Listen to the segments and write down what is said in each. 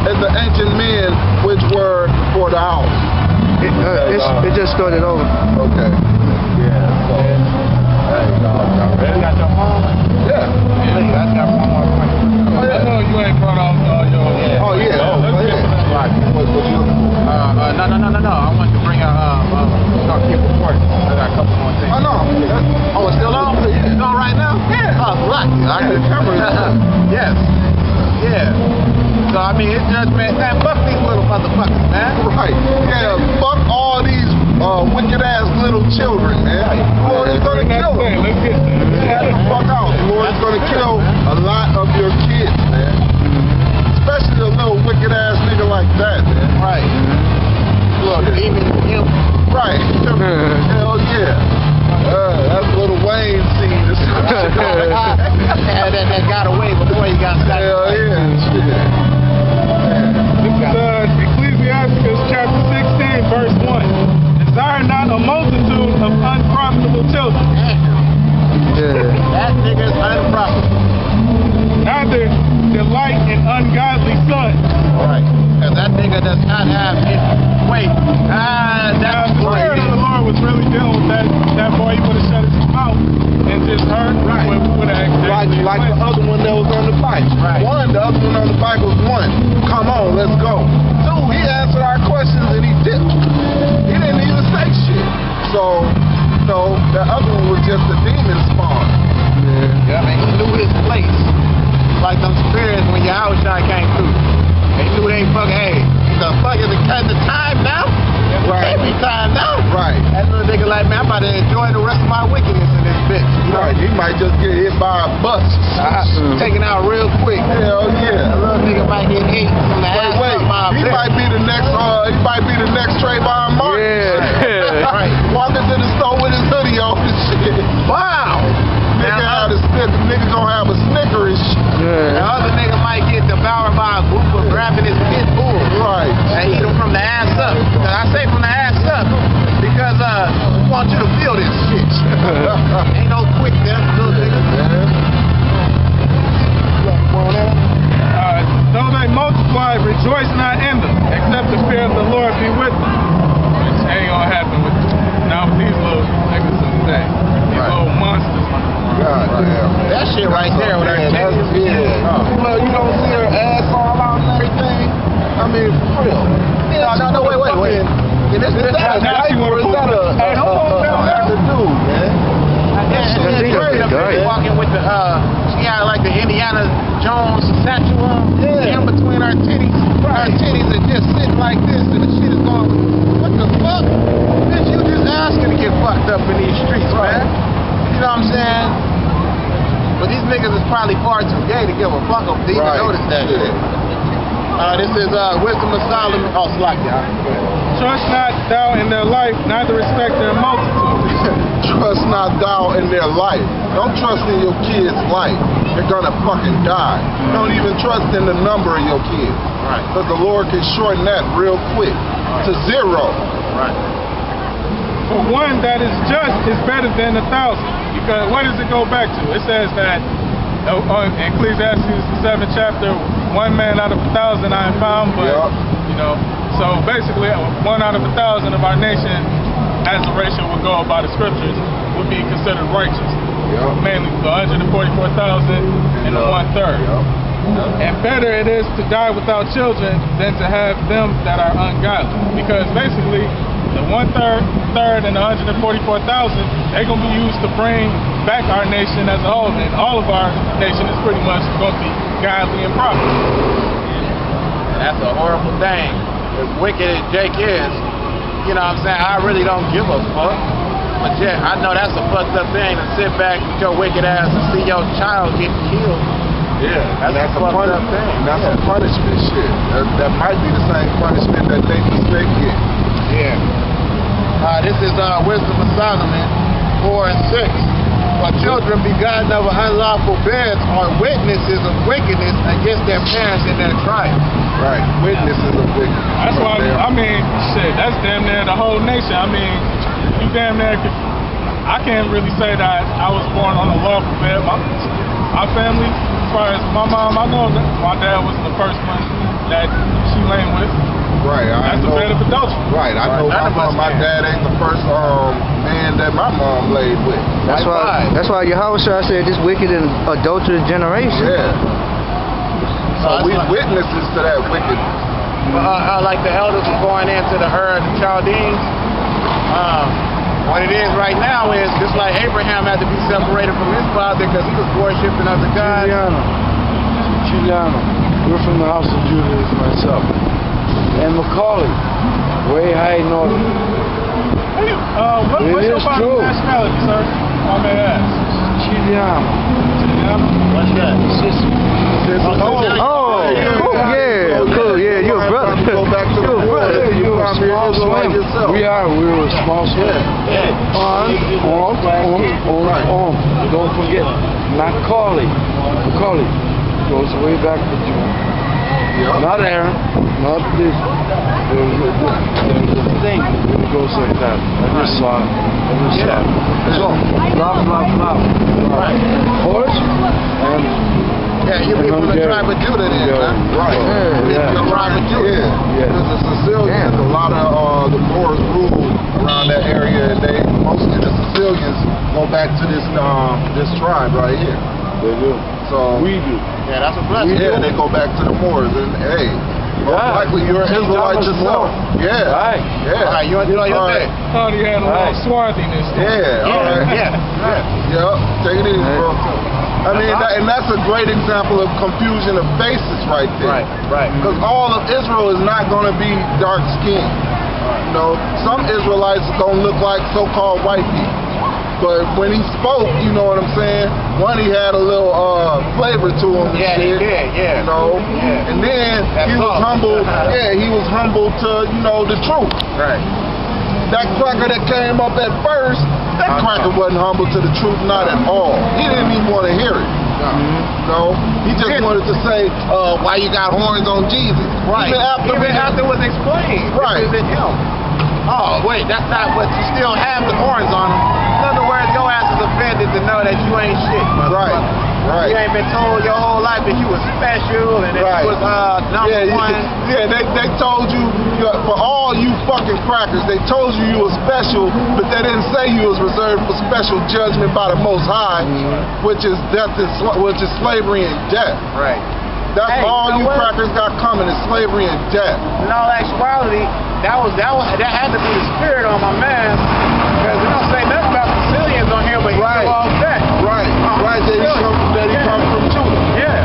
and the ancient men which were for the house. It just started over. Okay. Yeah. So, You got your phone? yeah. I got one more question. Oh, yeah. I know you ain't brought out your... Oh, yeah. Right. What you No. I want to bring out keep recording. I got a couple more things. Oh, no. Oh, it's still on? Yeah. It's on right now? Yeah. Oh, lucky. I can cover it. Yes. Yeah. So, I mean, it's just, man, fuck these little motherfuckers, man. Right. Yeah, fuck all these wicked-ass little children, man. The Lord is going to kill them. Let's get Get the fuck out. The Lord is going to kill a lot of your kids, man. Especially a little wicked-ass nigga like that, man. Right. Look, even him. Right. Hell yeah. That's Little Wayne scene. that got away before he got stuck. Hell yeah. Shit. This is Ecclesiastes chapter 16, verse 1. Desire not a multitude of unprofitable children. That nigga's unprofitable. Neither delight in ungodly sons. Right. Because that nigga does not have his weight. That's the right. Spirit of the Lord was really dealing with that boy. He would have shut his mouth and just heard what Like the other one that was on the bike. Right. The other one on the bike was one. Come on, let's go. Two, he answered our questions and he didn't. He didn't even say shit. So the other one was just a demon spawn. Yeah, man, he knew his place. Like them spirits when your house shot came through. They knew they fucking, hey, the fuck is the time now? Right. Every time now? Right. That little nigga like, man, I'm about to enjoy the rest of my wickedness in this bitch. You know? Right. He might just get hit by a bus. Taken out real quick. Hell yeah. That little nigga might get hit from the ass Wait. up by a He bitch. might be the next Trayvon Martin. Yeah. Right. Walking to the store with his hoodie on and shit. Wow. Nigga gonna have a Snicker and shit. The other nigga might get devoured by a group of grabbing his pit bull. Right. And eat him from the ass up. And I say from the ass up because we want you to feel this shit. Ain't no quick death, little nigga. Though they multiply, rejoice not in them, except the fear of the Lord be with them. Which ain't gonna happen with now with these little niggas in the day. These little monsters. God damn. That shit right there with her That's titties. you don't see her ass all out and everything. I mean, for real. No, wait. Is that a diaper or is that a dude, man? Walking with the she had like the Indiana Jones satchel on in between her titties. Her titties are just sitting like this and the shit is going, what the fuck? Bitch, you just asking to get fucked up in these streets, man. You know what I'm saying? But these niggas is probably far too gay to give a fuck up to even notice that shit. This is Wisdom of Solomon. Oh, slack, y'all. Trust not thou in their life, neither respect their multitude. Trust not thou in their life. Don't trust in your kids' life. They're gonna fucking die. Don't even trust in the number of your kids. Right. Because the Lord can shorten that real quick to 0. Right. For one that is just is better than 1,000. Because what does it go back to? It says that in Ecclesiastes the 7th chapter, 1 man out of 1,000 I have found, but you know, so basically 1 out of 1,000 of our nation, as the ratio would go by the scriptures, would be considered righteous. Mainly the 144,000 and the 1/3. And better it is to die without children than to have them that are ungodly. Because basically, the 1/3 and the 144,000, they're going to be used to bring back our nation as a whole. And all of our nation is pretty much going to be godly and proper. That's a horrible thing. As wicked as Jake is, you know what I'm saying, I really don't give a fuck. But yeah, I know that's a fucked up thing to sit back with your wicked ass and see your child get killed. Yeah, that's a fucked up thing. That's a punishment shit. That might be the same punishment that they suspect get. Yeah. This is Wisdom of Solomon 4 and 6. For children begotten of unlawful beds are witnesses of wickedness against their parents in their trial. Right, witnesses of wickedness. That's why, I mean, shit, that's damn near the whole nation. I mean, you damn near could, I can't really say that I was born on a lawful bed. My family, as far as my mom, I know that my dad was the first one that I know my dad ain't the first man that my mom laid with. That's why Yahushua said this wicked and adulterous generation. Yeah. So we witnesses to that wicked. Like the elders are going into the herd of the Chaldeans. What it is right now is just like Abraham had to be separated from his father because he was worshiping other gods. Chiliano. We're from the house of Judah myself. And Macaulay, way high north. Hey, what's your father's nationality, sir? I may ask. Chiliano. What's that? Cool, yeah, you're a brother. Go back to the brother. You're a small swim. We were a small swim. Don't forget, Macaulay goes way back to Judah. Yep. Not Aaron, not this. There's a thing that goes like that. I just saw it. So, blah. Right. Horse and you're from the tribe of Judah then, huh? Right. The tribe of Judah. Because the Sicilians, a lot of the Moors rule around that area, and mostly the Sicilians go back to this tribe right here. They do. So we do. Yeah, that's a blessing. Yeah, they go back to the Moors, and hey, most likely you're an Israelite yourself. Yeah. Right. Yeah. All right, you want to do all your thing? Thought he had a little swarthiness. Yeah. All right. Yep. Take it easy, bro. I mean, and that's a great example of confusion of faces right there. Right. Because all of Israel is not going to be dark skinned. You know, some Israelites don't look like so-called white people. But when he spoke, you know what I'm saying? One, he had a little flavor to him. Yeah, he did, yeah. You know? Yeah. And then he was humble. He was humble to, the truth. Right. That cracker that came up at first, that cracker wasn't humble to the truth, not at all. He didn't even want to hear it. He just wanted to say, why you got horns on Jesus? Right. Even after it was explained. Right. This isn't him. Oh, wait, that's not what you still have the horns on him. In other words, your ass is offended to know that you ain't shit, motherfucker. Right. You ain't been told your whole life that you was special and that you was number one. Yeah, they told you, for all you fucking crackers, they told you was special, but they didn't say you was reserved for special judgment by the Most High, which is slavery and death. Right. That's all you crackers got coming is slavery and death. In all actuality, that had to be the spirit on my man, because we don't say nothing about Sicilians on here, but he's all that. Right. That he come from Judah. Yeah.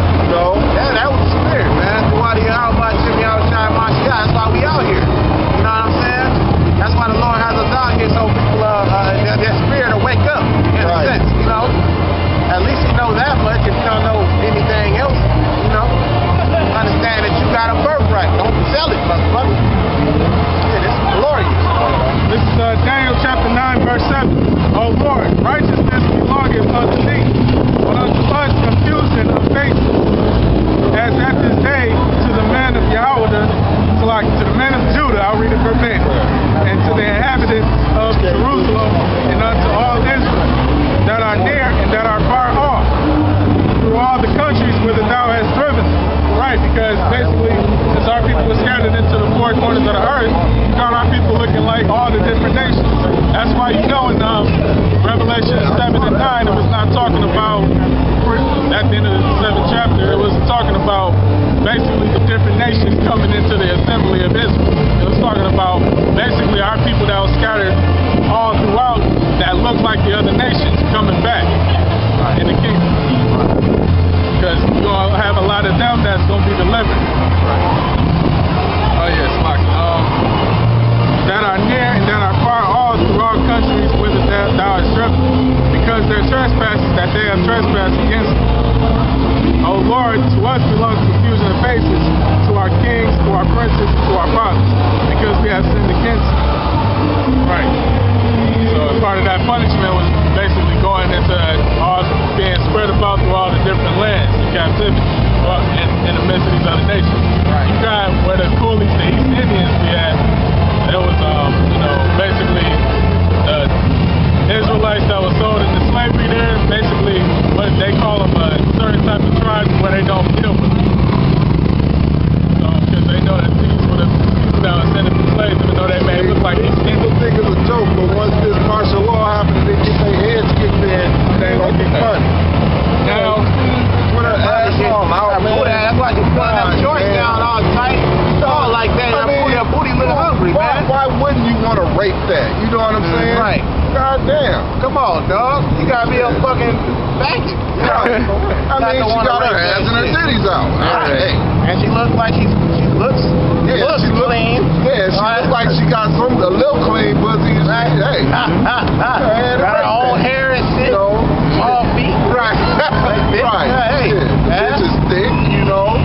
Yeah, that was the spirit, man. That's why we out here. You know what I'm saying? That's why the Lord has us out here, so people, their spirit will wake up, in a sense, At least you know that much. If you don't know anything else, understand that you got a birthright. Don't sell it, motherfucker. Yeah, this is glorious. This is Daniel chapter 9, verse 7. O Lord, righteousness belongeth unto thee, but unto us confusion of faces. As at this day to the men of Yahweh, to the men of Judah, I'll read it verbatim, and to the inhabitants of Jerusalem, and unto all Israel, that are near and that are far off, through all the countries whither thou hast driven them. Right, because basically, as our people were scattered into the four corners of the earth, you got our people looking like all the different nations. That's why in Revelation 7 and 9, it was not talking about, at the end of the 7th chapter, it was talking about basically the different nations coming into the assembly of Israel. It was talking about basically our people that were scattered all throughout that looked like the other nations coming back in the kingdom. Because you're going to have a lot of them that's going to be delivered. Oh yes, that are near and that are far, all through all countries whither thou hast driven, because their trespasses that they have trespassed against them. O Lord, to us belongs confusion of faces, to our kings, to our princes, to our fathers, because we have sinned against them. Right. So part of that punishment was basically going into all being spread about through all the different lands in captivity in the midst of these other nations. Right. You got where the coolies, the East Indians we had, there was basically the Israelites that were sold into slavery there, basically what they call them a certain type of tribes where they don't deal with them. So because they know that these were the people that were sent as slaves, even though they may look like that. You know what I'm saying? Right. God damn. Come on, dog. You gotta be a fucking faggot. I mean, she got her ass and her titties out. Right. Hey. And she looks like she looks clean. Yeah, she looks like she got a little clean pussy. Right. Hey. Got her own hair and shit. So, All feet. right. Right. Hey. Bitch is thick, you know.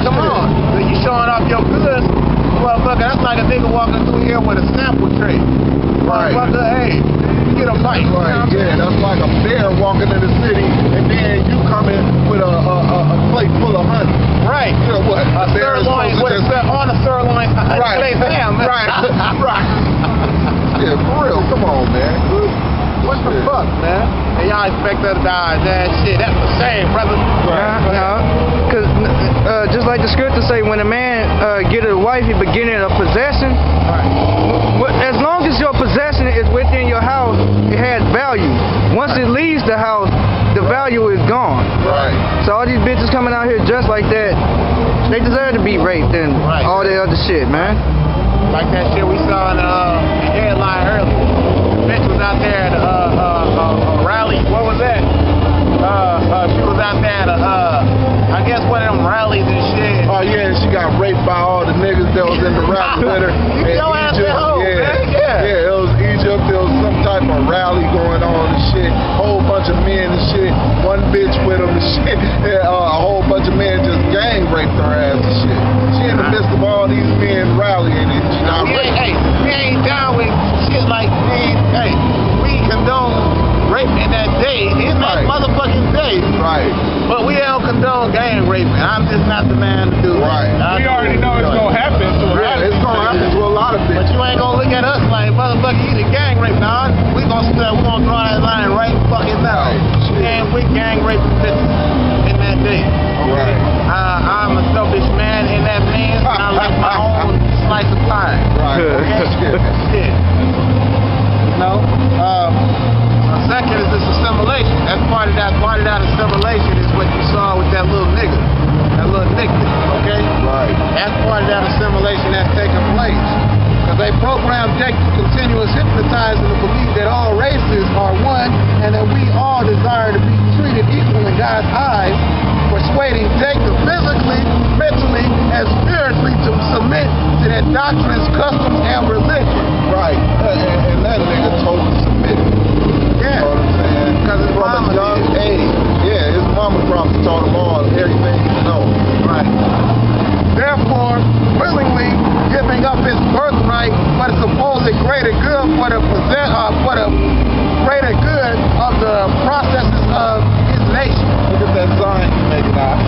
Come on. So you showing off your goods. Motherfucker, that's like a nigga walking through here with a sample tray. Right. Motherfucker, hey, you get a bite. Right, yeah, that's like a bear walking in the city, and then you come in with a plate full of honey. Right. You know what? A sirloin on a sirloin. Right. Ham, right. Right. Yeah, for real. Come on, man. What the fuck, man? And y'all expect her to die that shit. That's the same, brother. No, because just like the scripture say, when a man get a wife, he beginning a possession. As long as your possession is within your house, it has value. Once it leaves the house, the value is gone. Right. So all these bitches coming out here dressed like that, they deserve to be raped and all that other shit, man. Like that shit we saw in the headline earlier. Bitch was out there at a rally. What was that? She was out there at I guess one of them rallies and shit. Oh yeah, and she got raped by all the niggas that was in the rally with her. Your ass at home, man. Yeah, it was Egypt. There was some type of rally going on and shit. Whole bunch of men and shit. One bitch with them and shit. A whole bunch of men just gang raped her ass and shit. She in the midst of all these men rallying and she got raped. Hey, we ain't down with shit like these. Hey, we condone rape in that day, in that motherfucking day. Right. But we don't condone gang raping. I'm just not the man to do it. Right. We already know it's gonna happen to her. Yeah, it's gonna happen to a lot of But bitches. you ain't gonna look at us like, motherfucker, you the gang rape, dog. We gonna draw that line right fucking now. We gang raping bitches in that day. Right. I'm a selfish man in that man, and I like my own slice of pie. Right. Shit. You know? Second is this assimilation. That's part of that assimilation is what you saw with that little nigga. That little nigga, okay? Right. That's part of that assimilation that's taking place. Because they program Jake to continuous hypnotizing the belief that all races are one and that we all desire to be treated equal in God's eyes, persuading Jake to physically, mentally, and spiritually to submit to their doctrines, customs, and religion. Right. And that nigga totally submitted. Yeah. You know what I'm saying? Because his from mama a young age. Yeah, his mama probably taught him all everything he knows. Right. Therefore, willingly giving up his birthright for the supposed greater good for the greater good of the processes of his nation. Look at that sign he's making out.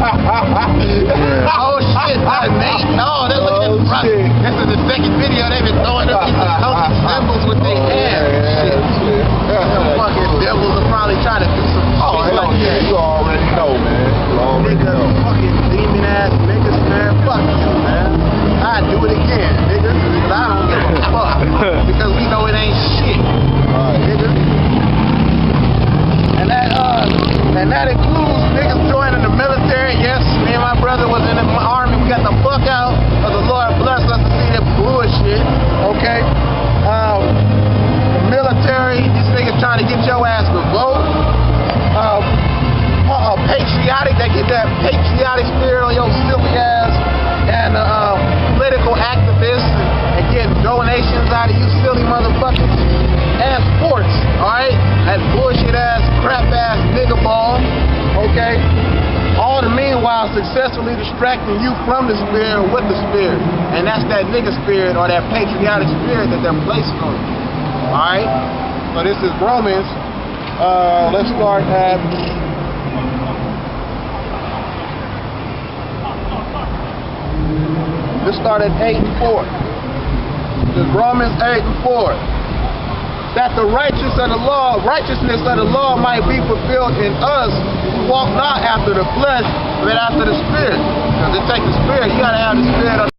Oh shit, that's neat. Oh, they're looking at shit. This is the second video they've been throwing up these healthy symbols with their hands. Shit. Them fucking devils are probably trying to do some shit like that. You already know, man. You already know. Fucking demon ass niggas, man. Fuck you, man. I'd do it again, nigga. Because I don't give a fuck. Because we know it ain't shit. Right. Nigga. And that includes niggas joining the military. Yes, me and my brother was in the army. We got the fuck out. But the Lord bless us to see that bullshit. Okay? The military, these niggas trying to get your ass to vote. Patriotic, they get that patriotic spirit on your silly ass. And political activists and getting donations out of you silly motherfuckers. And sports, alright? That bullshit ass, crap ass nigga ball, okay? All the meanwhile successfully distracting you from the spirit or with the spirit. And that's that nigga spirit or that patriotic spirit that they're placing on you. Alright? So this is Romans. Let's start at Let's start at 8 and 4. This is Romans 8 and 4. That the righteousness of the law might be fulfilled in us who walk not after the flesh, but after the spirit. Because it takes the spirit, you gotta have the spirit of